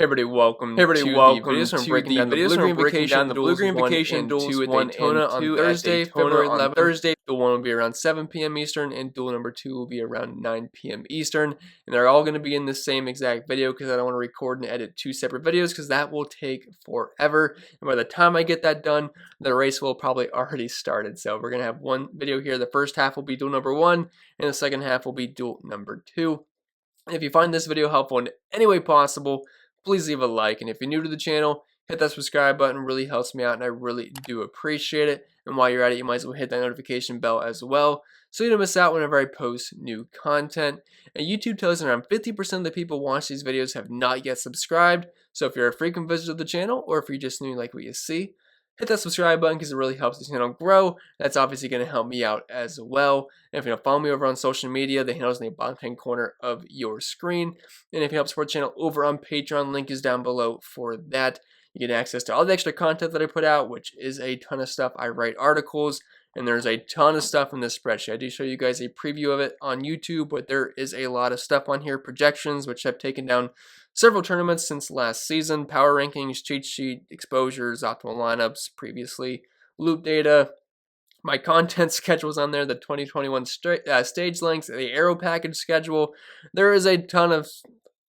Hey everybody, welcome to the videos. I'm breaking down the Bluegreen vacation, Bluegreen vacation Duels 1 and 2 Thursday, February 11th. Thursday, Duel 1 will be around 7 p.m. Eastern, and Duel number 2 will be around 9 p.m. Eastern. And they're all going to be in the same exact video because I don't want to record and edit two separate videos because that will take forever. And by the time I get that done, the race will probably already started. So we're going to have one video here. The first half will be Duel number 1, and the second half will be Duel number 2. And if you find this video helpful in any way possible, please leave a like, and if you're new to the channel, hit that subscribe button. It really helps me out, and I really do appreciate it. And while you're at it, you might as well hit that notification bell as well, so you don't miss out whenever I post new content. And YouTube tells me around 50% of the people watch these videos have not yet subscribed. So if you're a frequent visitor to the channel, or if you're just new like what you see, hit that subscribe button because it really helps the channel grow. That's obviously going to help me out as well. And if you don't follow me over on social media, the handle is in the bottom right corner of your screen. And if you help support the channel over on Patreon, link is down below for that. You get access to all the extra content that I put out, which is a ton of stuff. I write articles, and there's a ton of stuff in this spreadsheet. I do show you guys a preview of it on YouTube, but there is a lot of stuff on here. Projections, which I've taken down several tournaments since last season, power rankings, cheat sheet, exposures, optimal lineups previously, loop data, my content schedules on there, the 2021 stage links, the aero package schedule. There is a ton of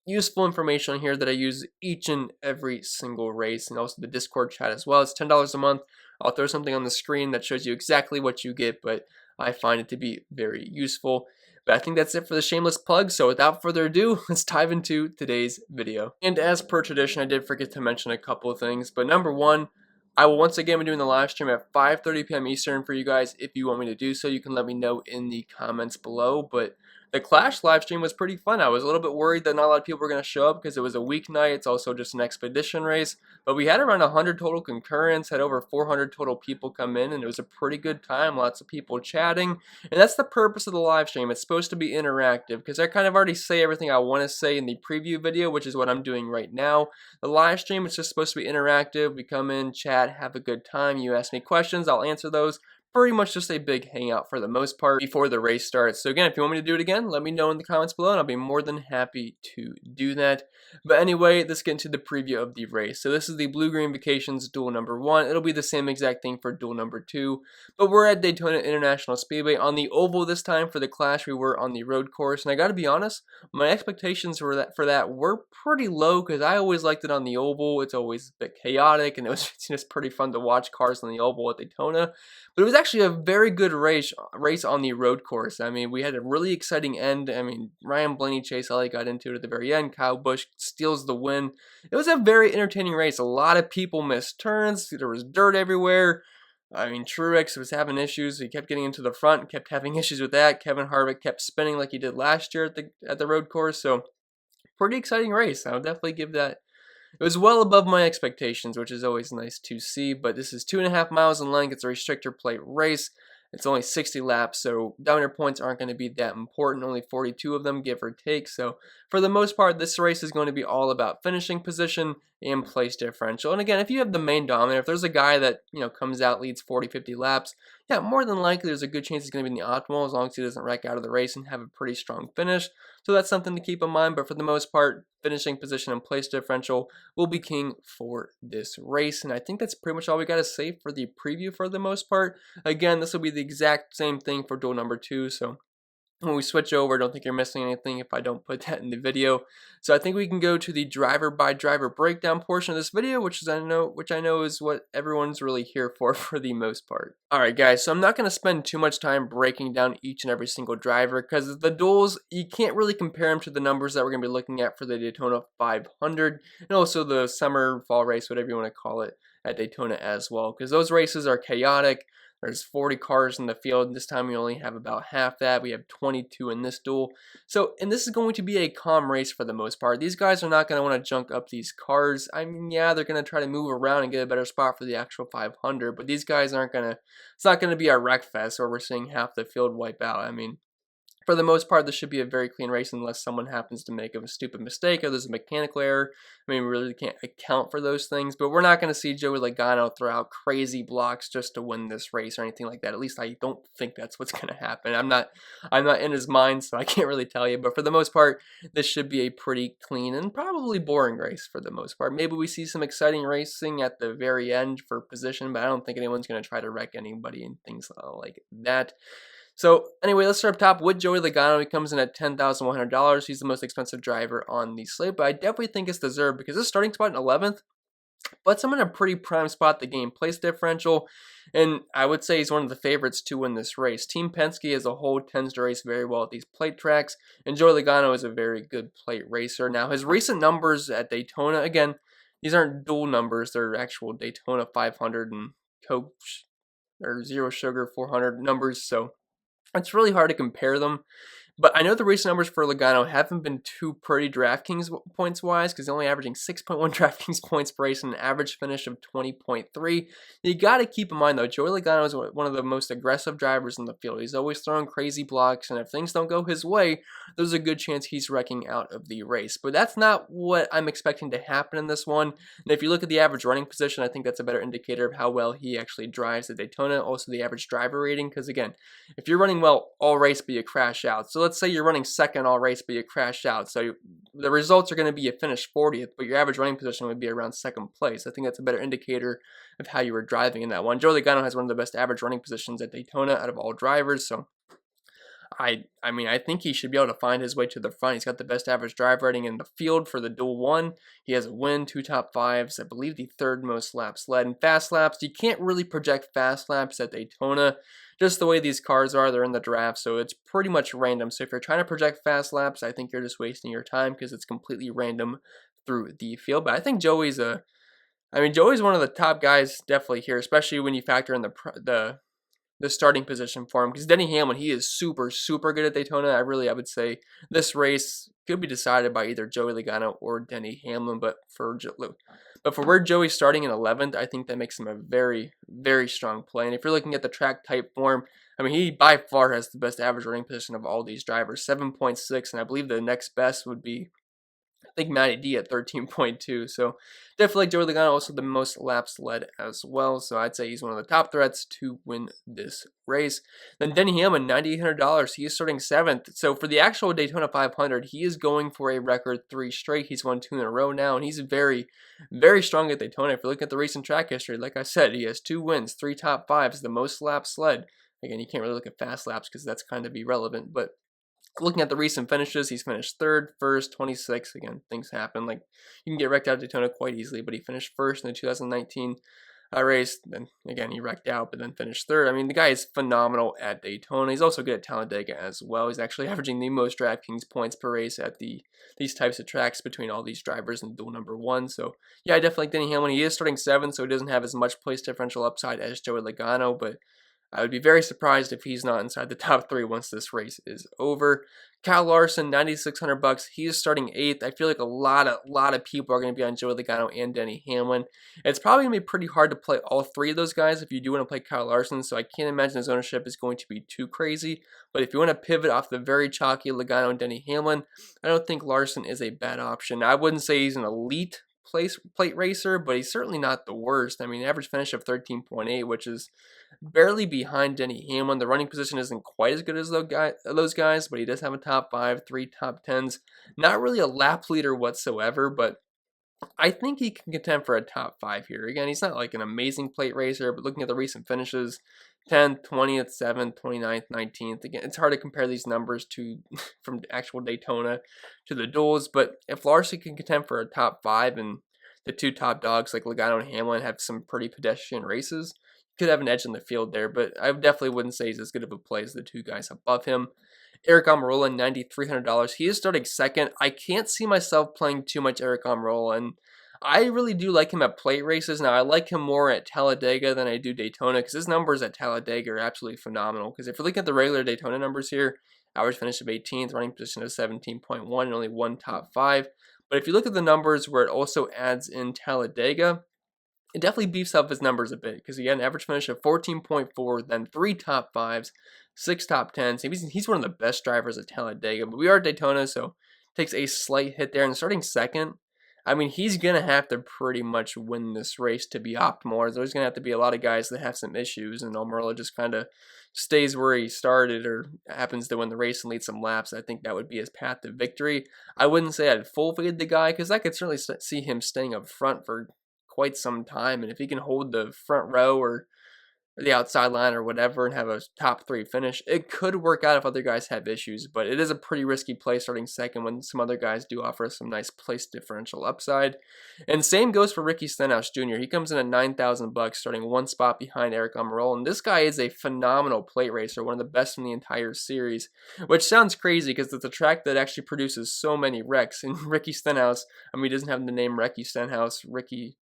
useful information on here that I use each and every single race, and also the Discord chat as well. It's $10 a month. I'll throw something on the screen that shows you exactly what you get, but I find it to be very useful. But I think that's it for the shameless plug, so without further ado, let's dive into today's video. And as per tradition, I did forget to mention a couple of things, but number one, I will once again be doing the live stream at 5:30 p.m. Eastern for you guys. If you want me to do so, you can let me know in the comments below. But the Clash live stream was pretty fun. I was a little bit worried that not a lot of people were going to show up because it was a weeknight. It's also just an expedition race. But we had around 100 total concurrents, had over 400 total people come in, and it was a pretty good time. Lots of people chatting. And that's the purpose of the live stream. It's supposed to be interactive because I kind of already say everything I want to say in the preview video, which is what I'm doing right now. The live stream is just supposed to be interactive. We come in, chat, have a good time. You ask me questions, I'll answer those. Pretty much just a big hangout for the most part before the race starts. So again, if you want me to do it again, let me know in the comments below and I'll be more than happy to do that. But anyway, let's get into the preview of the race. So this is the Bluegreen Vacations Duel number 1. It'll be the same exact thing for Duel number 2. But we're at Daytona International Speedway on the oval this time. For the Clash, we were on the road course. And I gotta be honest, my expectations for that were pretty low because I always liked it on the oval. It's always a bit chaotic and it was just pretty fun to watch cars on the oval at Daytona. But it was actually a very good race on the road course. I mean, we had a really exciting end. I mean, Ryan Blaney, Chase Elliott got into it at the very end. Kyle Busch steals the win. It was a very entertaining race. A lot of people missed turns. There was dirt everywhere. I mean, Truex was having issues. He kept getting into the front, kept having issues with that. Kevin Harvick kept spinning like he did last year at the road course. So, pretty exciting race. I would definitely give that. It was well above my expectations, which is always nice to see, but this is 2.5 miles in length. It's a restrictor plate race. It's only 60 laps, so dominator points aren't going to be that important. Only 42 of them, give or take. So for the most part, this race is going to be all about finishing position and place differential. And again, if you have the main dominator, if there's a guy that comes out, leads 40, 50 laps, yeah, more than likely there's a good chance he's going to be in the optimal as long as he doesn't wreck out of the race and have a pretty strong finish. So that's something to keep in mind. But for the most part, finishing position and place differential will be king for this race. And I think that's pretty much all we got to say for the preview for the most part. Again, this will be the exact same thing for Duel number 2. So when we switch over, don't think you're missing anything if I don't put that in the video. So I think we can go to the driver by driver breakdown portion of this video, which I know is what everyone's really here for the most part. Alright guys, so I'm not going to spend too much time breaking down each and every single driver because the duels, you can't really compare them to the numbers that we're going to be looking at for the Daytona 500 and also the summer, fall race, whatever you want to call it, at Daytona as well, because those races are chaotic. There's 40 cars in the field. This time we only have about half that. We have 22 in this duel. And this is going to be a calm race for the most part. These guys are not going to want to junk up these cars. I mean, yeah, they're going to try to move around and get a better spot for the actual 500, but these guys aren't going to, it's not going to be a wreck fest where we're seeing half the field wipe out. I mean, for the most part, this should be a very clean race unless someone happens to make a stupid mistake or there's a mechanical error. I mean, we really can't account for those things, but we're not going to see Joey Logano throw out crazy blocks just to win this race or anything like that. At least I don't think that's what's going to happen. I'm not in his mind, so I can't really tell you. But for the most part, this should be a pretty clean and probably boring race for the most part. Maybe we see some exciting racing at the very end for position, but I don't think anyone's going to try to wreck anybody and things like that. So anyway, let's start up top with Joey Logano. He comes in at $10,100. He's the most expensive driver on the slate, but I definitely think it's deserved because this starting spot in 11th puts him in a pretty prime spot to gain place differential, and I would say he's one of the favorites to win this race. Team Penske as a whole tends to race very well at these plate tracks, and Joey Logano is a very good plate racer. Now, his recent numbers at Daytona, again, these aren't dual numbers, they're actual Daytona 500 and Coke or Zero Sugar 400 numbers, so it's really hard to compare them. But I know the recent numbers for Logano haven't been too pretty DraftKings points-wise because he's only averaging 6.1 DraftKings points per race and an average finish of 20.3. You got to keep in mind, though, Joey Logano is one of the most aggressive drivers in the field. He's always throwing crazy blocks, and if things don't go his way, there's a good chance he's wrecking out of the race. But that's not what I'm expecting to happen in this one. And if you look at the average running position, I think that's a better indicator of how well he actually drives at Daytona. Also, the average driver rating, because, again, if you're running well all race, but you crash out. So let's say you're running second all race, but you crash out. So the results are going to be you finish 40th, but your average running position would be around second place. I think that's a better indicator of how you were driving in that one. Joey Logano has one of the best average running positions at Daytona out of all drivers, so I mean, I think he should be able to find his way to the front. He's got the best average drive rating in the field for the Duel 1. He has a win, 2 top 5s, I believe the 3rd most laps led. In fast laps, you can't really project fast laps at Daytona. Just the way these cars are, they're in the draft, so it's pretty much random. So if you're trying to project fast laps, I think you're just wasting your time because it's completely random through the field. But I think Joey's one of the top guys definitely here, especially when you factor in the starting position for him, because Denny Hamlin, he is super good at Daytona. I would say this race could be decided by either Joey Logano or Denny Hamlin, but for where Joey's starting in 11th, I think that makes him a very strong play. And if you're looking at the track type form, I mean, he by far has the best average running position of all these drivers, 7.6, and I believe the next best would be, I think, Matty D at 13.2. So definitely Joey Logano, also the most laps led as well. So I'd say he's one of the top threats to win this race. Then Denny Hamlin, $9,800. He is starting 7th. So for the actual Daytona 500, he is going for a record 3 straight. He's won 2 in a row now, and he's very strong at Daytona. If you look at the recent track history, like I said, he has 2 wins, 3 top 5s, the most laps led. Again, you can't really look at fast laps because that's kind of irrelevant, but looking at the recent finishes, he's finished 3rd, 1st, 26th. Again, things happen. Like, you can get wrecked out of Daytona quite easily, but he finished 1st in the 2019 race. Then, again, he wrecked out, but then finished 3rd. I mean, the guy is phenomenal at Daytona. He's also good at Talladega as well. He's actually averaging the most DraftKings points per race at these types of tracks between all these drivers in Duel number 1. So, yeah, I definitely like Denny Hamlin. He is starting 7th, so he doesn't have as much place differential upside as Joey Logano, but I would be very surprised if he's not inside the top 3 once this race is over. Kyle Larson, $9,600. He is starting 8th. I feel like a lot of people are going to be on Joey Logano and Denny Hamlin. It's probably going to be pretty hard to play all 3 of those guys if you do want to play Kyle Larson, so I can't imagine his ownership is going to be too crazy. But if you want to pivot off the very chalky Logano and Denny Hamlin, I don't think Larson is a bad option. I wouldn't say he's an elite plate racer, but he's certainly not the worst. I mean, average finish of 13.8, which is barely behind Denny Hamlin. The running position isn't quite as good as those guys, but he does have a top 5, 3 top 10s. Not really a lap leader whatsoever, but I think he can contend for a top 5 here. Again, he's not like an amazing plate racer, but looking at the recent finishes, 10th, 20th, 7th, 29th, 19th. Again, it's hard to compare these numbers from actual Daytona to the duels, but if Larson can contend for a top 5 and the 2 top dogs like Logano and Hamlin have some pretty pedestrian races, could have an edge in the field there, but I definitely wouldn't say he's as good of a play as the 2 guys above him. Eric Almirola, $9,300. He is starting 2nd. I can't see myself playing too much Eric Almirola, and I really do like him at plate races. Now, I like him more at Talladega than I do Daytona because his numbers at Talladega are absolutely phenomenal. Because if you look at the regular Daytona numbers here, average finish of 18th, running position of 17.1, and only 1 top 5. But if you look at the numbers where it also adds in Talladega, it definitely beefs up his numbers a bit because he had an average finish of 14.4, then 3 top 5s, 6 top 10s. He's one of the best drivers at Talladega, but we are at Daytona, so takes a slight hit there. And starting second, I mean, he's going to have to pretty much win this race to be optimal. There's going to have to be a lot of guys that have some issues, and Almirola just kind of stays where he started or happens to win the race and lead some laps. I think that would be his path to victory. I wouldn't say I'd full fade the guy because I could certainly see him staying up front for quite some time, and if he can hold the front row or the outside line or whatever and have a top 3 finish, it could work out if other guys have issues, but it is a pretty risky play starting second when some other guys do offer some nice place differential upside. And same goes for Ricky Stenhouse Jr. He comes in at $9,000 starting 1 spot behind Aric Almirola, and this guy is a phenomenal plate racer, one of the best in the entire series, which sounds crazy because it's a track that actually produces so many wrecks. And Ricky Stenhouse, I mean, he doesn't have the name Ricky Stenhouse, Ricky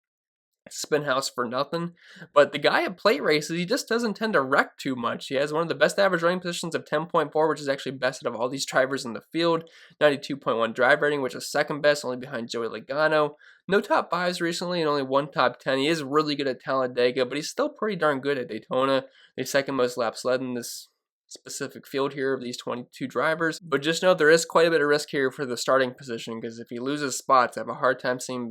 Spinhouse for nothing, but the guy at plate races, he just doesn't tend to wreck too much. He has one of the best average running positions of 10.4, which is actually best out of all these drivers in the field. 92.1 drive rating, which is second best, only behind Joey Logano. No top 5s recently and only 1 top 10. He is really good at Talladega, but he's still pretty darn good at Daytona. The second most laps led in this specific field here of these 22 drivers, but just know there is quite a bit of risk here for the starting position because if he loses spots, I have a hard time seeing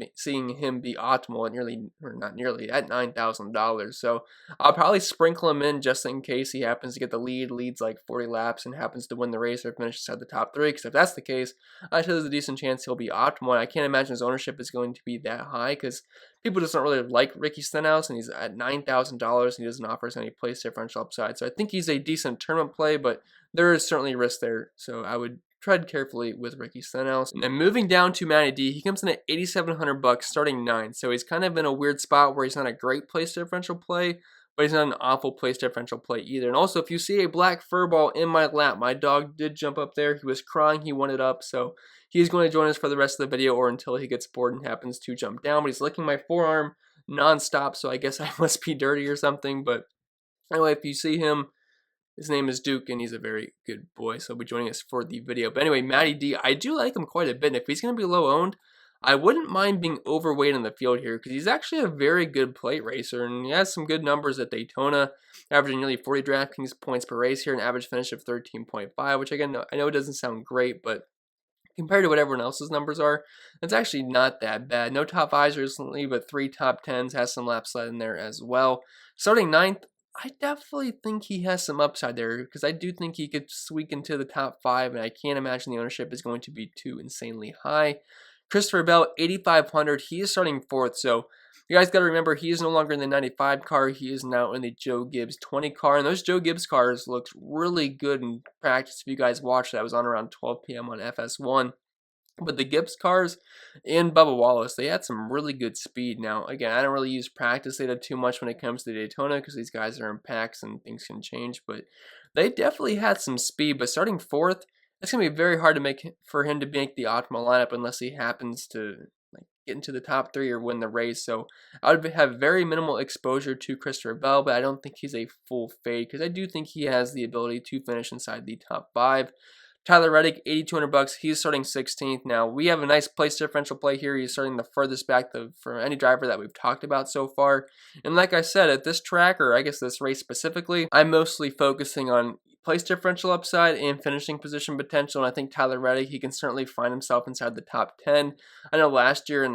him be optimal at at $9,000. So I'll probably sprinkle him in just in case he happens to get the lead, leads like 40 laps, and happens to win the race or finishes at the top 3. Because if that's the case, I think there's a decent chance he'll be optimal. And I can't imagine his ownership is going to be that high because people just don't really like Ricky Stenhouse, and he's at $9,000, and he doesn't offer us any place differential upside. So I think he's a decent tournament play, but there is certainly risk there. So I would tread carefully with Ricky Stenhouse. And moving down to Matty D, he comes in at $8,700 starting 9. So he's kind of in a weird spot where he's not a great place differential play, but he's not an awful place differential play either. And also, if you see a black fur ball in my lap, my dog did jump up there. He was crying. He wanted up. So he's going to join us for the rest of the video or until he gets bored and happens to jump down. But he's licking my forearm nonstop, so I guess I must be dirty or something. But anyway, if you see him, his name is Duke, and he's a very good boy, so he'll be joining us for the video. But anyway, Matty D, I do like him quite a bit. And if he's going to be low owned, I wouldn't mind being overweight in the field here because he's actually a very good plate racer, and he has some good numbers at Daytona, averaging nearly 40 Draftkings points per race here, an average finish of 13.5, which again, I know it doesn't sound great, but compared to what everyone else's numbers are, it's actually not that bad. No top 5s recently, but 3 top 10s, has some laps led in there as well. Starting 9th, I definitely think he has some upside there because I do think he could squeak into the top 5, and I can't imagine the ownership is going to be too insanely high. Christopher Bell, 8,500. He is starting 4th, so you guys got to remember he is no longer in the 95 car. He is now in the Joe Gibbs 20 car, and those Joe Gibbs cars looked really good in practice. If you guys watched, that was on around 12 p.m. on FS1. But the Gibbs cars and Bubba Wallace, they had some really good speed. Now, again, I don't really use practice data too much when it comes to Daytona because these guys are in packs and things can change. But they definitely had some speed. But starting 4th, it's going to be very hard for him to make the optimal lineup unless he happens to get into the top 3 or win the race. So I would have very minimal exposure to Christopher Bell, but I don't think he's a full fade because I do think he has the ability to finish inside the top 5. Tyler Reddick, $8,200. He's starting 16th. Now, we have a nice place differential play here. He's starting the furthest back for any driver that we've talked about so far. And like I said, at this track, or I guess this race specifically, I'm mostly focusing on place differential upside and finishing position potential. And I think Tyler Reddick, he can certainly find himself inside the top 10. I know last year,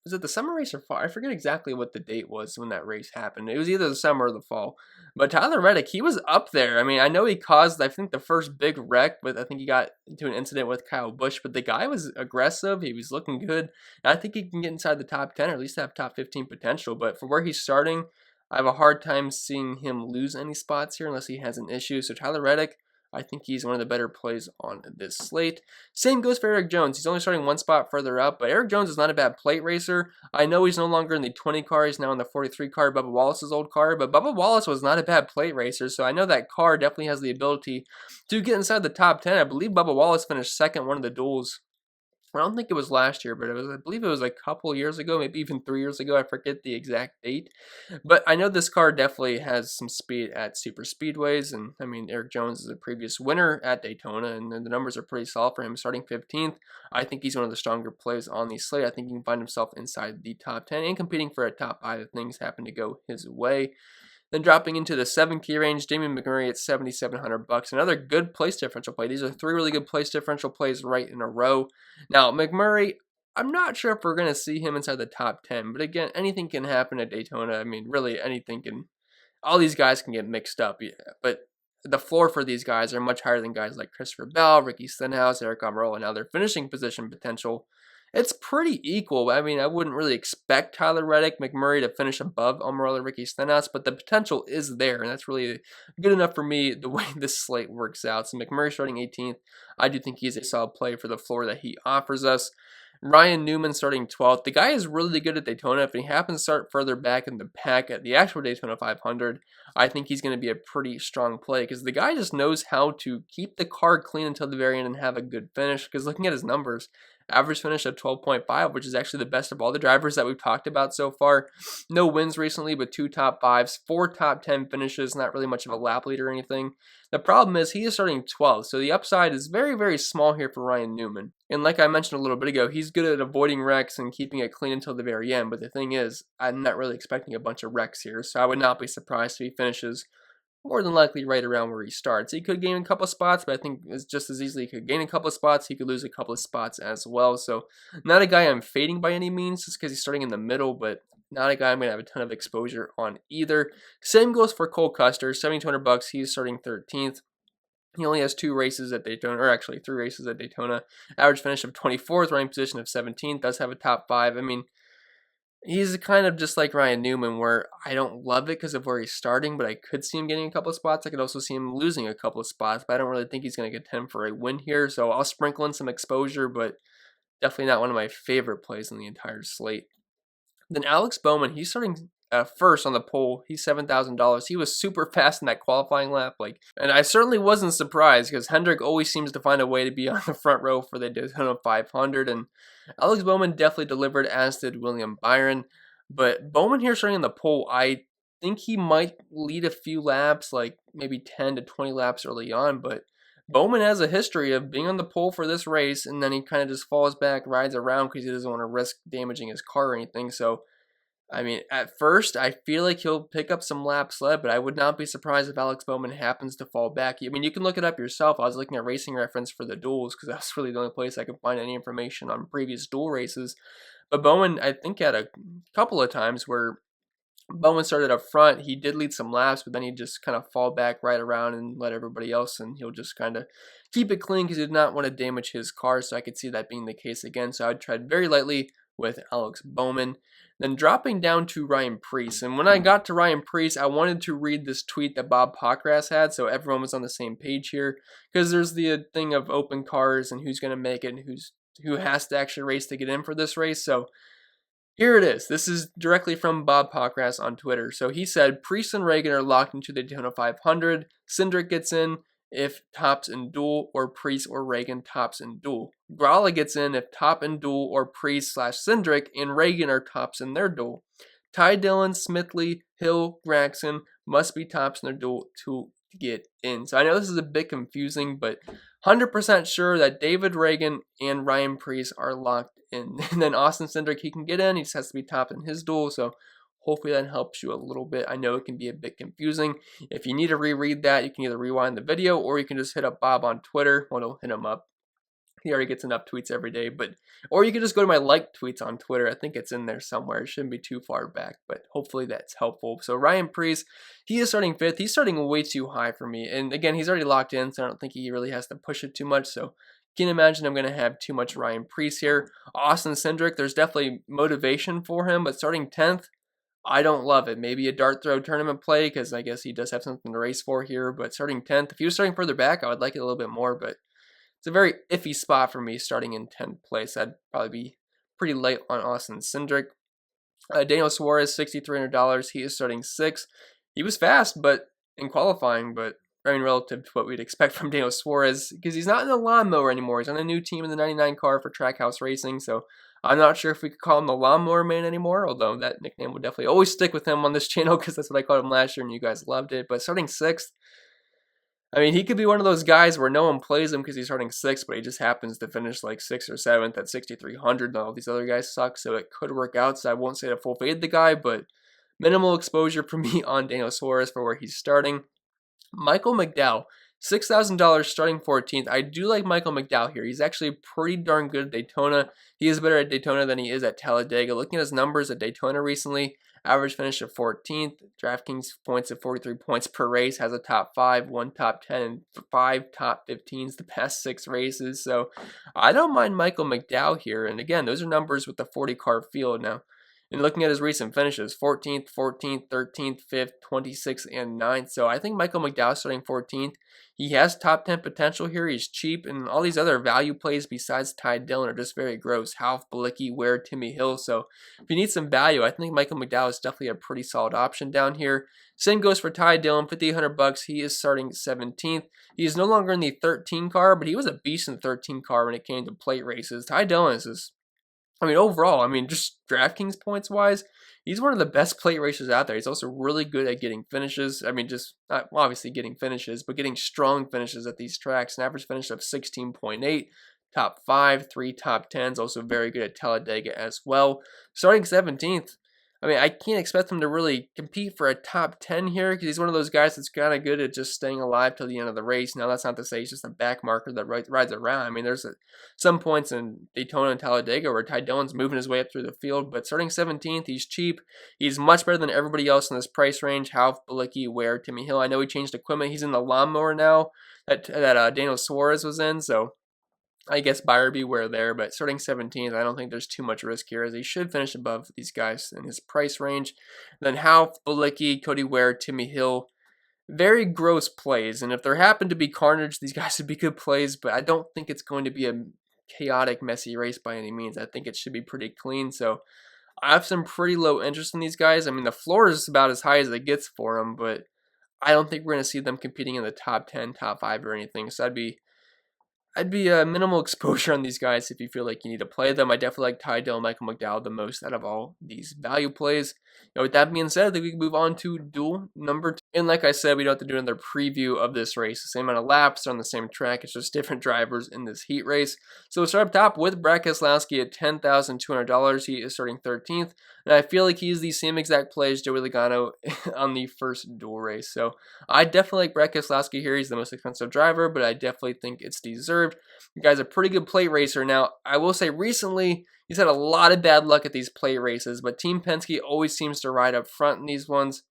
was it the summer race or fall? I forget exactly what the date was when that race happened. It was either the summer or the fall. But Tyler Reddick, he was up there. I mean, I know he caused, I think, the first big wreck, but I think he got into an incident with Kyle Busch. But the guy was aggressive. He was looking good. And I think he can get inside the top 10 or at least have top 15 potential. But for where he's starting, I have a hard time seeing him lose any spots here unless he has an issue. So Tyler Reddick, I think he's one of the better plays on this slate. Same goes for Eric Jones. He's only starting 1 spot further up, but Eric Jones is not a bad plate racer. I know he's no longer in the 20 car. He's now in the 43 car, Bubba Wallace's old car, but Bubba Wallace was not a bad plate racer, so I know that car definitely has the ability to get inside the top 10. I believe Bubba Wallace finished second one of the duels I don't think it was last year, but I believe it was a couple years ago, maybe even 3 years ago. I forget the exact date. But I know this car definitely has some speed at super speedways. And I mean, Eric Jones is a previous winner at Daytona, and the numbers are pretty solid for him. Starting 15th, I think he's one of the stronger plays on the slate. I think he can find himself inside the top 10 and competing for a top 5 if things happen to go his way. Then dropping into the 7K range, Damien McMurray at $7,700. Another good place differential play. These are 3 really good place differential plays right in a row. Now, McMurray, I'm not sure if we're going to see him inside the top 10. But again, anything can happen at Daytona. I mean, really anything can. All these guys can get mixed up. Yeah, but the floor for these guys are much higher than guys like Christopher Bell, Ricky Stenhouse, Eric Almirola. Now, their finishing position potential, it's pretty equal. I mean, I wouldn't really expect Tyler Reddick, McMurray to finish above Almirola, Ricky Stenhouse, but the potential is there, and that's really good enough for me the way this slate works out. So McMurray starting 18th, I do think he's a solid play for the floor that he offers us. Ryan Newman starting 12th. The guy is really good at Daytona. If he happens to start further back in the pack at the actual Daytona 500, I think he's going to be a pretty strong play because the guy just knows how to keep the car clean until the very end and have a good finish. Because looking at his numbers, average finish of 12.5, which is actually the best of all the drivers that we've talked about so far. No wins recently, but 2 top 5s, 4 top 10 finishes, not really much of a lap lead or anything. The problem is he is starting 12th, so the upside is very, very small here for Ryan Newman. And like I mentioned a little bit ago, he's good at avoiding wrecks and keeping it clean until the very end, but the thing is, I'm not really expecting a bunch of wrecks here, so I would not be surprised if he finishes more than likely right around where he starts. He could gain a couple of spots, but I think it's just as easily he could gain a couple of spots, he could lose a couple of spots as well. So not a guy I'm fading by any means, just because he's starting in the middle, but not a guy I'm going to have a ton of exposure on either. Same goes for Cole Custer, $7,200. He's starting 13th. He only has 2 races at Daytona, or actually 3 races at Daytona. Average finish of 24th, running position of 17th. Does have a top 5. I mean, he's kind of just like Ryan Newman, where I don't love it because of where he's starting, but I could see him getting a couple of spots. I could also see him losing a couple of spots, but I don't really think he's going to contend for a win here. So I'll sprinkle in some exposure, but definitely not one of my favorite plays in the entire slate. Then Alex Bowman, he's starting first on the pole. He's $7,000. He was super fast in that qualifying lap, and I certainly wasn't surprised because Hendrick always seems to find a way to be on the front row for the Daytona 500, and Alex Bowman definitely delivered, as did William Byron. But Bowman here starting on the pole, I think he might lead a few laps, like maybe 10 to 20 laps early on, but Bowman has a history of being on the pole for this race, and then he kind of just falls back, rides around because he doesn't want to risk damaging his car or anything. So, I mean, at first, I feel like he'll pick up some laps led, but I would not be surprised if Alex Bowman happens to fall back. I mean, you can look it up yourself. I was looking at Racing Reference for the duels because that's really the only place I could find any information on previous duel races. But Bowman, I think, had a couple of times where Bowman started up front. He did lead some laps, but then he'd just kind of fall back right around and let everybody else, and he'll just kind of keep it clean because he did not want to damage his car, so I could see that being the case again. So I would tread very lightly with Alex Bowman. Then dropping down to Ryan Preece. And when I got to Ryan Preece, I wanted to read this tweet that Bob Pockras had so everyone was on the same page here, because there's the thing of open cars and who's going to make it and who has to actually race to get in for this race. So here it is. This is directly from Bob Pockras on Twitter. So he said, Preece and Reagan are locked into the Daytona 500. Cindric gets in if tops in duel, or Preece or Reagan tops in duel. Gralla gets in if top in duel, or Preece/Cindric and Reagan are tops in their duel. Ty Dillon, Smithley, Hill, Gregson must be tops in their duel to get in. So I know this is a bit confusing, but 100% sure that David Reagan and Ryan Preece are locked in. And then Austin Cindric, he can get in. He just has to be top in his duel. So hopefully that helps you a little bit. I know it can be a bit confusing. If you need to reread that, you can either rewind the video or you can just hit up Bob on Twitter. Well, don't hit him up. He already gets enough tweets every day. Or you can just go to my liked tweets on Twitter. I think it's in there somewhere. It shouldn't be too far back, but hopefully that's helpful. So Ryan Preece, he is starting 5th. He's starting way too high for me. And again, he's already locked in, so I don't think he really has to push it too much. So can't imagine I'm going to have too much Ryan Preece here. Austin Cindric, there's definitely motivation for him, but starting 10th, I don't love it. Maybe a dart throw tournament play because I guess he does have something to race for here. But starting 10th, if he was starting further back, I would like it a little bit more. But it's a very iffy spot for me starting in 10th place. I'd probably be pretty late on Austin Cindric. Daniel Suarez, $6,300. He is starting 6th. He was fast, but in qualifying, but I mean, relative to what we'd expect from Daniel Suarez, because he's not in the lawnmower anymore. He's on a new team in the 99 car for Trackhouse Racing, so I'm not sure if we could call him the Lawnmower Man anymore, although that nickname would definitely always stick with him on this channel, because that's what I called him last year, and you guys loved it. But starting 6th, I mean, he could be one of those guys where no one plays him because he's starting 6th, but he just happens to finish like 6th or 7th at 6,300, and all these other guys suck, so it could work out. So I won't say to full fade the guy, but minimal exposure for me on Daniel Suarez for where he's starting. Michael McDowell, $6,000 starting 14th. I do like Michael McDowell here. He's actually pretty darn good at Daytona. He is better at Daytona than he is at Talladega. Looking at his numbers at Daytona recently, average finish of 14th. DraftKings points at 43 points per race. Has a top 5, 1 top 10, and 5 top 15s the past 6 races. So I don't mind Michael McDowell here. And again, those are numbers with the 40-car field now. And looking at his recent finishes, 14th, 14th, 13th, 5th, 26th, and 9th. So I think Michael McDowell starting 14th. He has top 10 potential here. He's cheap, and all these other value plays besides Ty Dillon are just very gross. Half, Bilicki, Ware, Timmy Hill. So if you need some value, I think Michael McDowell is definitely a pretty solid option down here. Same goes for Ty Dillon, $5,800. He is starting 17th. He is no longer in the 13 car, but he was a beast in the 13 car when it came to plate races. Ty Dillon is just, I mean, overall, I mean, just DraftKings points-wise, he's one of the best plate racers out there. He's also really good at getting finishes. I mean, just not obviously getting finishes, but getting strong finishes at these tracks. An average finish of 16.8, top 5, 3 top 10s. Also very good at Talladega as well. Starting 17th, I mean, I can't expect him to really compete for a top 10 here because he's one of those guys that's kind of good at just staying alive till the end of the race. Now, that's not to say he's just a back marker that rides around. I mean, there's some points in Daytona and Talladega where Ty Dillon's moving his way up through the field, but starting 17th, he's cheap. He's much better than everybody else in this price range. Half, Bilicki, Ware, Timmy Hill. I know he changed equipment. He's in the lawnmower now that Daniel Suarez was in, so I guess buyer beware there, but starting 17th, I don't think there's too much risk here, as he should finish above these guys in his price range. Then Half, Bilicki, Cody Ware, Timmy Hill, very gross plays, and if there happen to be carnage, these guys would be good plays, but I don't think it's going to be a chaotic, messy race by any means. I think it should be pretty clean, so I have some pretty low interest in these guys. I mean, the floor is about as high as it gets for them, but I don't think we're going to see them competing in the top 10, top 5 or anything, so I'd be minimal exposure on these guys if you feel like you need to play them. I definitely like Ty Dillon, Michael McDowell the most out of all these value plays. Now, with that being said, I think we can move on to Duel number 2. And like I said, we don't have to do another preview of this race. The same amount of laps on the same track. It's just different drivers in this heat race. So we'll start up top with Brad Keselowski at $10,200. He is starting 13th. And I feel like he's the same exact play as Joey Logano on the first Duel race. So I definitely like Brad Keselowski here. He's the most expensive driver, but I definitely think it's deserved. You guys are a pretty good plate racer. Now, I will say recently, he's had a lot of bad luck at these plate races, but Team Penske always seems to ride up front in these ones.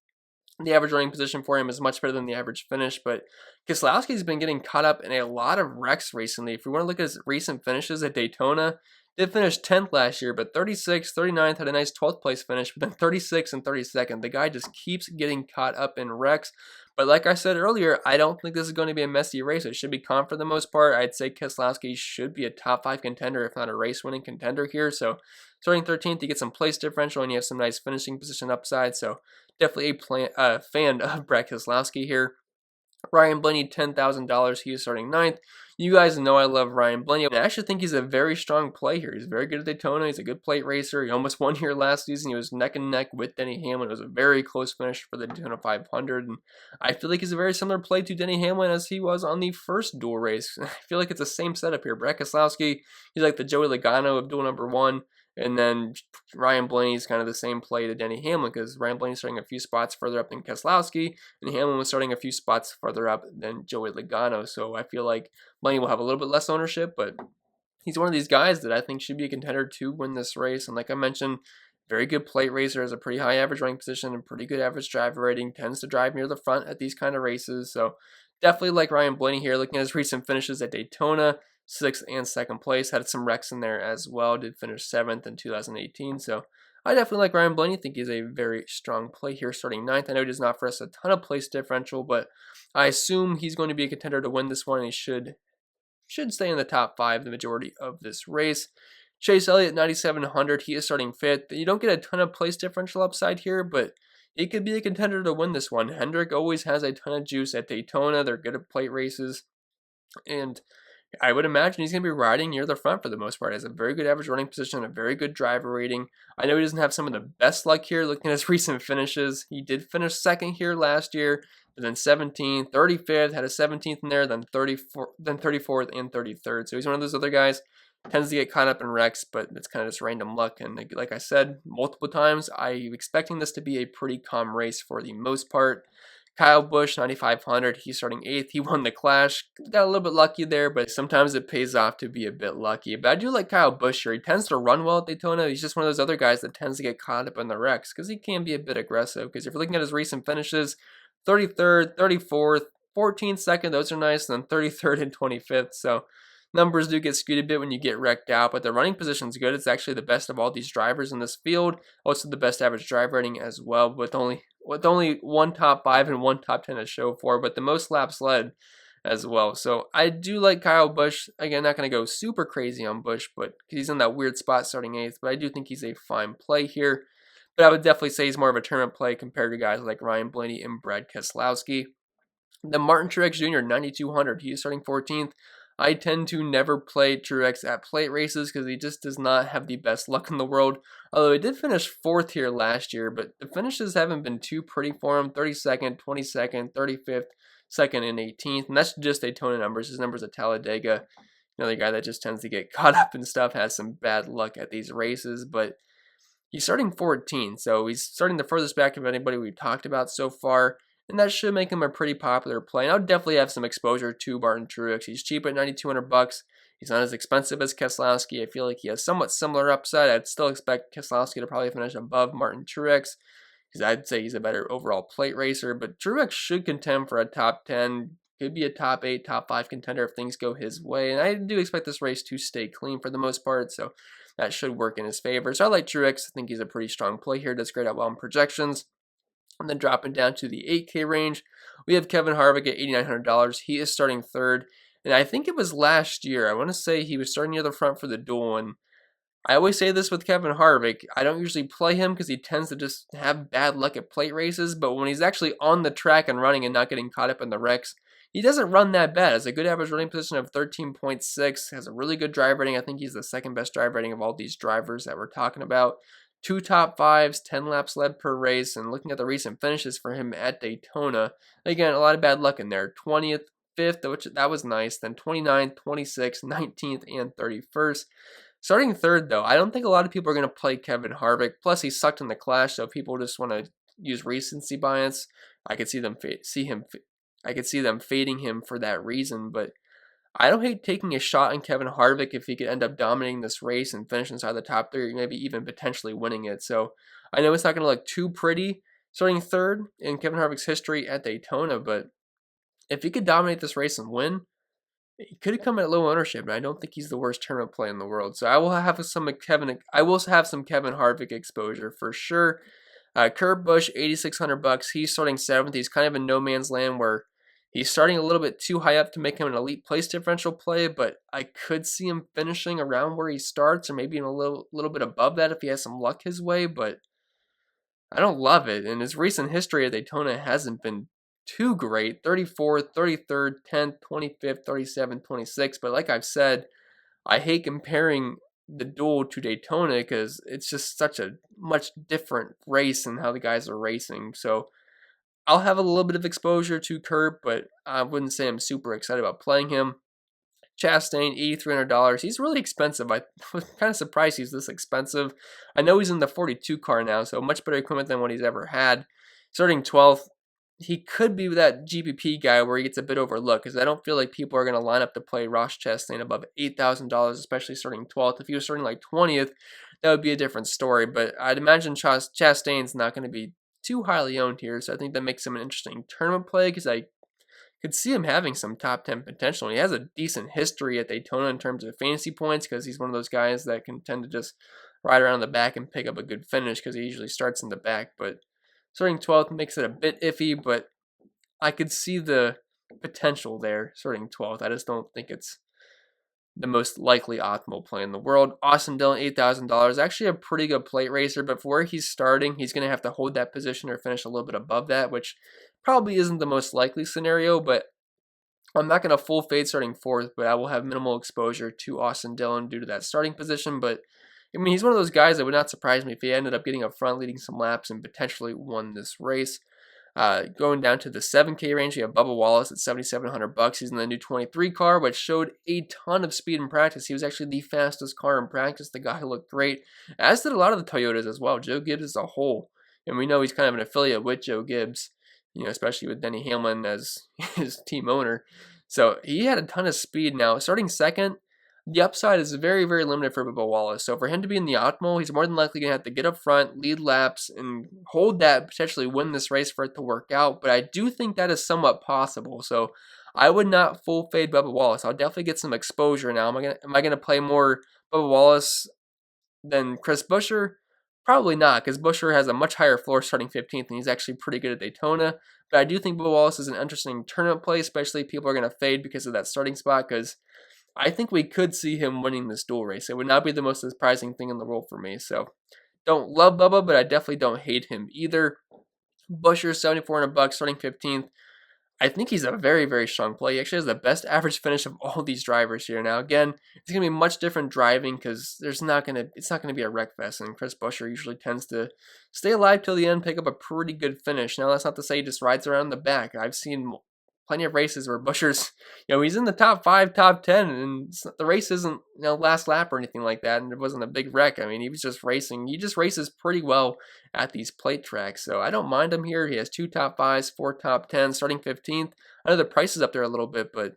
The average running position for him is much better than the average finish, but Keselowski's been getting caught up in a lot of wrecks recently. If we want to look at his recent finishes at Daytona, did finish 10th last year, but 36th, 39th, had a nice 12th place finish, but then 36th and 32nd. The guy just keeps getting caught up in wrecks. But like I said earlier, I don't think this is going to be a messy race. It should be calm for the most part. I'd say Keselowski should be a top 5 contender, if not a race-winning contender here. So starting 13th, you get some place differential, and you have some nice finishing position upside. So definitely a fan of Brad Keselowski here. Ryan Blaney, $10,000. He is starting 9th. You guys know I love Ryan Blaney. I actually think he's a very strong play here. He's very good at Daytona. He's a good plate racer. He almost won here last season. He was neck and neck with Denny Hamlin. It was a very close finish for the Daytona 500. And I feel like he's a very similar play to Denny Hamlin as he was on the first Duel race. I feel like it's the same setup here. Brad Keselowski, he's like the Joey Logano of Duel number 1. And then Ryan Blaney's kind of the same play to Denny Hamlin, because Ryan Blaney's starting a few spots further up than Keselowski, and Hamlin was starting a few spots further up than Joey Logano. So I feel like Blaney will have a little bit less ownership, but he's one of these guys that I think should be a contender to win this race. And like I mentioned, very good plate racer, has a pretty high average running position and pretty good average driver rating, tends to drive near the front at these kind of races. So definitely like Ryan Blaney here. Looking at his recent finishes at Daytona, 6th and 2nd place, had some wrecks in there as well, did finish 7th in 2018, so I definitely like Ryan Blaney. I think he's a very strong play here, starting 9th. I know he does not offer us a ton of place differential, but I assume he's going to be a contender to win this one, and he should stay in the top 5 the majority of this race. Chase Elliott, 9,700, he is starting 5th. You don't get a ton of place differential upside here, but he could be a contender to win this one. Hendrick always has a ton of juice at Daytona. They're good at plate races. And I would imagine he's going to be riding near the front for the most part. He has a very good average running position, a very good driver rating. I know he doesn't have some of the best luck here looking at his recent finishes. He did finish second here last year, but then 17th, 35th, had a 17th in there, then 34th and 33rd. So he's one of those other guys, tends to get caught up in wrecks, but it's kind of just random luck. And like I said multiple times, I'm expecting this to be a pretty calm race for the most part. Kyle Busch, 9,500. He's starting 8th. He won the Clash. Got a little bit lucky there, but sometimes it pays off to be a bit lucky. But I do like Kyle Busch here. He tends to run well at Daytona. He's just one of those other guys that tends to get caught up in the wrecks because he can be a bit aggressive. Because if you're looking at his recent finishes, 33rd, 34th, 14th, second, those are nice, and then 33rd and 25th. So numbers do get skewed a bit when you get wrecked out, but the running position is good. It's actually the best of all these drivers in this field. Also the best average drive rating as well, with only one top 5 and one top 10 to show for, but the most laps led as well. So I do like Kyle Busch. Again, not going to go super crazy on Busch, but he's in that weird spot starting 8th, but I do think he's a fine play here. But I would definitely say he's more of a tournament play compared to guys like Ryan Blaney and Brad Keselowski. Then Martin Truex Jr., 9,200. He's starting 14th. I tend to never play Truex at plate races because he just does not have the best luck in the world. Although he did finish 4th here last year, but the finishes haven't been too pretty for him. 32nd, 22nd, 35th, 2nd, and 18th. And that's just Daytona numbers. His numbers at Talladega. Another guy that just tends to get caught up in stuff, has some bad luck at these races. But he's starting 14th, so he's starting the furthest back of anybody we've talked about so far. And that should make him a pretty popular play. And I would definitely have some exposure to Martin Truex. He's cheap at $9,200. He's not as expensive as Keselowski. I feel like he has somewhat similar upside. I'd still expect Keselowski to probably finish above Martin Truex, because I'd say he's a better overall plate racer. But Truex should contend for a top 10. Could be a top 8, top 5 contender if things go his way. And I do expect this race to stay clean for the most part, so that should work in his favor. So I like Truex. I think he's a pretty strong play here. Does great out well in projections. And then dropping down to the 8K range, we have Kevin Harvick at $8,900. He is starting 3rd. And I think it was last year. I want to say he was starting near the front for the Duel. And I always say this with Kevin Harvick. I don't usually play him because he tends to just have bad luck at plate races. But when he's actually on the track and running and not getting caught up in the wrecks, he doesn't run that bad. Has a good average running position of 13.6. Has a really good drive rating. I think he's the 2nd best drive rating of all these drivers that we're talking about. 2 top 5s, 10 laps led per race, and looking at the recent finishes for him at Daytona, again, a lot of bad luck in there. 20th, 5th, which that was nice, then 29th, 26th, 19th, and 31st. Starting 3rd, though, I don't think a lot of people are going to play Kevin Harvick. Plus, he sucked in the Clash, so if people just want to use recency bias, I could see them fading him for that reason, but I don't hate taking a shot on Kevin Harvick if he could end up dominating this race and finish inside the top 3, maybe even potentially winning it. So I know it's not going to look too pretty starting 3rd in Kevin Harvick's history at Daytona, but if he could dominate this race and win, he could have come at low ownership, and I don't think he's the worst tournament play in the world. So I will have some Kevin Harvick exposure for sure. Kurt Busch, $8,600. He's starting 7th. He's kind of in no man's land where he's starting a little bit too high up to make him an elite place differential play, but I could see him finishing around where he starts or maybe in a little bit above that if he has some luck his way, but I don't love it. And his recent history at Daytona hasn't been too great. 34th, 33rd, 10th, 25th, 37th, 26th. But like I've said, I hate comparing the Duel to Daytona because it's just such a much different race and how the guys are racing. So I'll have a little bit of exposure to Kurt, but I wouldn't say I'm super excited about playing him. Chastain, $8,300. He's really expensive. I was kind of surprised he's this expensive. I know he's in the 42 car now, so much better equipment than what he's ever had. Starting 12th, he could be that GPP guy where he gets a bit overlooked because I don't feel like people are going to line up to play Ross Chastain above $8,000, especially starting 12th. If he was starting like 20th, that would be a different story, but I'd imagine Chastain's not going to be too highly owned here, so I think that makes him an interesting tournament play because I could see him having some top 10 potential. And he has a decent history at Daytona in terms of fantasy points because he's one of those guys that can tend to just ride around the back and pick up a good finish because he usually starts in the back. But starting 12th makes it a bit iffy, but I could see the potential there starting 12th. I just don't think it's the most likely optimal play in the world. Austin Dillon, $8,000. Actually a pretty good plate racer, but for where he's starting, he's going to have to hold that position or finish a little bit above that, which probably isn't the most likely scenario, but I'm not going to full fade starting fourth, but I will have minimal exposure to Austin Dillon due to that starting position. But I mean, he's one of those guys that would not surprise me if he ended up getting up front, leading some laps, and potentially won this race. Going down to the 7K range, you have Bubba Wallace at $7,700. He's in the new 23 car, which showed a ton of speed in practice. He was actually the fastest car in practice. The guy looked great, as did a lot of the Toyotas as well. Joe Gibbs as a whole, and we know he's kind of an affiliate with Joe Gibbs, you know, especially with Denny Hamlin as his team owner. So he had a ton of speed. Now, starting second, the upside is very, very limited for Bubba Wallace. So for him to be in the optimal, he's more than likely going to have to get up front, lead laps, and hold that, potentially win this race for it to work out. But I do think that is somewhat possible. So I would not full fade Bubba Wallace. I'll definitely get some exposure now. Am I gonna play more Bubba Wallace than Chris Buescher? Probably not, because Buescher has a much higher floor starting 15th, and he's actually pretty good at Daytona. But I do think Bubba Wallace is an interesting tournament play, especially if people are going to fade because of that starting spot, because I think we could see him winning this duel race. It would not be the most surprising thing in the world for me. So don't love Bubba, but I definitely don't hate him either. Buescher, $7,400, starting 15th. I think he's a very, very strong play. He actually has the best average finish of all these drivers here. Now, again, it's going to be much different driving because it's not going to be a wreck fest, and Chris Buescher usually tends to stay alive till the end, pick up a pretty good finish. Now, that's not to say he just rides around the back. I've seen plenty of races where Buescher's, he's in the top 5, top 10, and the race isn't, last lap or anything like that, and it wasn't a big wreck. I mean, he was just racing. He just races pretty well at these plate tracks, so I don't mind him here. He has 2 top 5s, 4 top 10s, starting 15th. I know the price is up there a little bit, but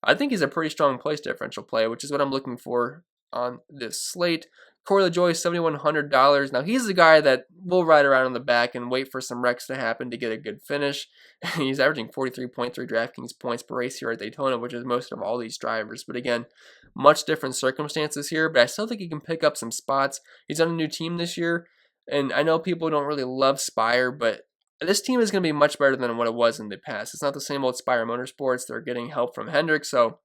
I think he's a pretty strong place differential play, which is what I'm looking for on this slate. Corey LaJoie, $7,100. Now, he's the guy that will ride around in the back and wait for some wrecks to happen to get a good finish. He's averaging 43.3 DraftKings points per race here at Daytona, which is most of all these drivers. But again, much different circumstances here, but I still think he can pick up some spots. He's on a new team this year, and I know people don't really love Spire, but this team is going to be much better than what it was in the past. It's not the same old Spire Motorsports. They're getting help from Hendrick, so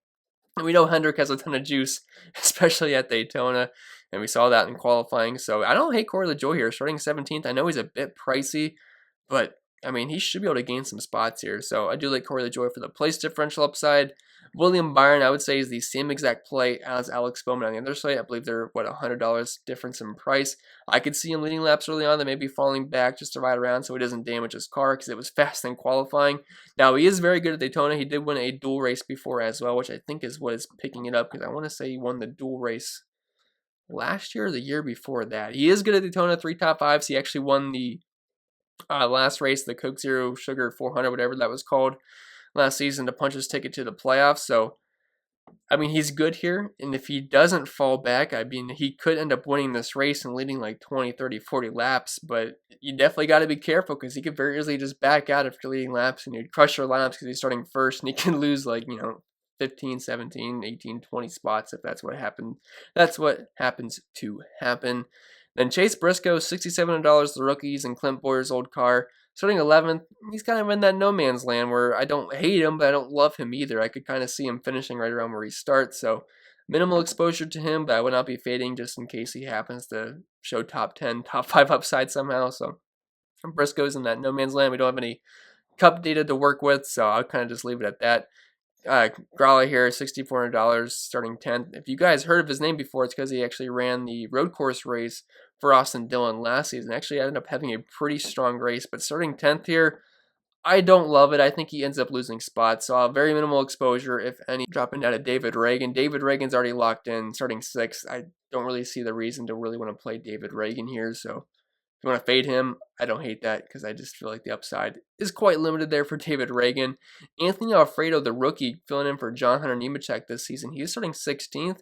we know Hendrick has a ton of juice, especially at Daytona, and we saw that in qualifying. So I don't hate Corey LaJoie here, starting 17th. I know he's a bit pricey, but I mean, he should be able to gain some spots here. So I do like Corey LaJoie for the place differential upside. William Byron, I would say, is the same exact play as Alex Bowman on the other side. I believe they're, $100 difference in price. I could see him leading laps early on, then maybe falling back just to ride around so he doesn't damage his car because it was fast in qualifying. Now, he is very good at Daytona. He did win a dual race before as well, which I think is what is picking it up because I want to say he won the dual race last year or the year before that. He is good at Daytona, 3 top 5s. He actually won the last race, the Coke Zero Sugar 400, whatever that was called, last season to punch his ticket to the playoffs. So, I mean, he's good here, and if he doesn't fall back, I mean, he could end up winning this race and leading like 20, 30, 40 laps, but you definitely got to be careful because he could very easily just back out after leading laps, and you'd crush your lineups because he's starting first, and he can lose like, 15, 17, 18, 20 spots if that's what happened. That's what happens to happen. Then Chase Briscoe, $6,700, the rookies, and Clint Boyer's old car. Starting 11th, he's kind of in that no man's land where I don't hate him, but I don't love him either. I could kind of see him finishing right around where he starts, so minimal exposure to him, but I would not be fading just in case he happens to show top 10, top 5 upside somehow. So Briscoe's in that no man's land. We don't have any cup data to work with, so I'll kind of just leave it at that. Gralla here, $6,400, starting 10th. If you guys heard of his name before, it's because he actually ran the road course race for Austin Dillon last season. Actually, ended up having a pretty strong race, but starting 10th here, I don't love it. I think he ends up losing spots, so I'll have very minimal exposure, if any. Dropping down to David Reagan. David Reagan's already locked in, starting 6th. I don't really see the reason to really want to play David Reagan here, so if you want to fade him, I don't hate that because I just feel like the upside is quite limited there for David Reagan. Anthony Alfredo, the rookie, filling in for John Hunter Nemechek this season. He is starting 16th.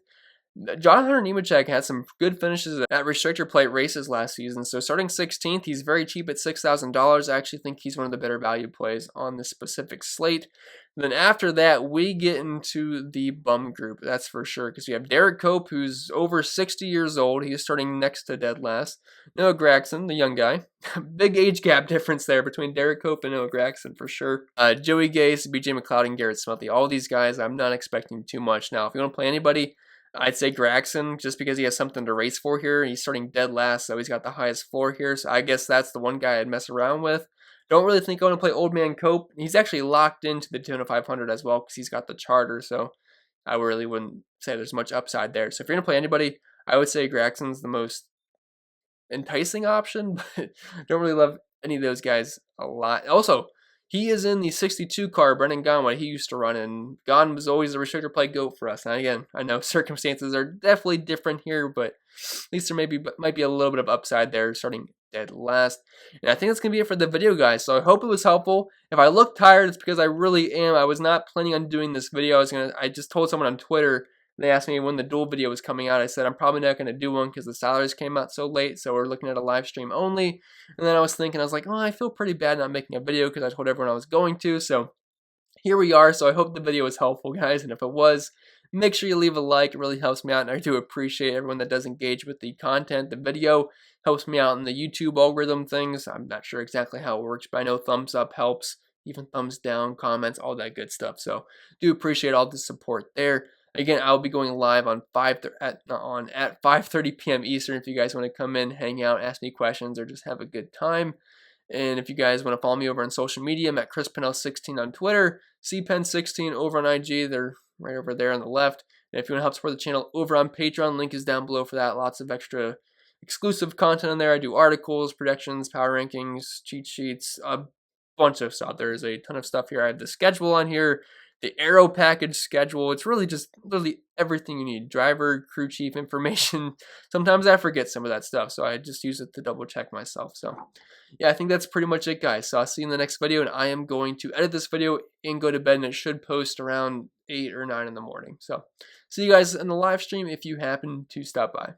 John Hunter Nemechek had some good finishes at restrictor plate races last season, so starting 16th, he's very cheap at $6,000. I actually think he's one of the better value plays on this specific slate. And then after that, we get into the bum group, that's for sure, because we have Derek Cope, who's over 60 years old. He's starting next to dead last. Noah Gragson, the young guy. Big age gap difference there between Derek Cope and Noah Gragson, for sure. Joey Gase, BJ McLeod, and Garrett Smithy. All these guys, I'm not expecting too much. Now, if you want to play anybody, I'd say Gregson, just because he has something to race for here. He's starting dead last, so he's got the highest floor here. So I guess that's the one guy I'd mess around with. Don't really think I want to play Old Man Cope. He's actually locked into the Daytona 500 as well because he's got the charter. So I really wouldn't say there's much upside there. So if you're going to play anybody, I would say Gregson's the most enticing option, but don't really love any of those guys a lot. Also, he is in the 62 car Brendan Gaughan, what he used to run, and Gaughan was always a restrictor play GOAT for us. Now again, I know circumstances are definitely different here, but at least there might be a little bit of upside there, starting dead last. And I think that's gonna be it for the video, guys. So I hope it was helpful. If I look tired, it's because I really am. I was not planning on doing this video. I just told someone on Twitter. They asked me when the Duel video was coming out. I said I'm probably not going to do one because the salaries came out so late, so we're looking at a live stream only. And then I was like, oh, I feel pretty bad not making a video because I told everyone I was going to. So here we are. So I hope the video was helpful, guys. And if it was, make sure you leave a like. It really helps me out, and I do appreciate everyone that does engage with the content. The video helps me out in the YouTube algorithm things. I'm not sure exactly how it works, but I know thumbs up helps, even thumbs down, comments, all that good stuff. So do appreciate all the support there. Again, I'll be going live on at 5:30 p.m. Eastern if you guys want to come in, hang out, ask me questions, or just have a good time. And if you guys want to follow me over on social media, I'm at ChrisPennell16 on Twitter, CPenn16 over on IG. They're right over there on the left. And if you want to help support the channel over on Patreon, link is down below for that. Lots of extra exclusive content on there. I do articles, predictions, power rankings, cheat sheets, a bunch of stuff. There's a ton of stuff here. I have the schedule on here, the Aero package schedule. It's really just literally everything you need. Driver, crew chief information. Sometimes I forget some of that stuff, so I just use it to double check myself. So yeah, I think that's pretty much it, guys. So I'll see you in the next video, and I am going to edit this video and go to bed, and it should post around 8 or 9 in the morning. So see you guys in the live stream if you happen to stop by.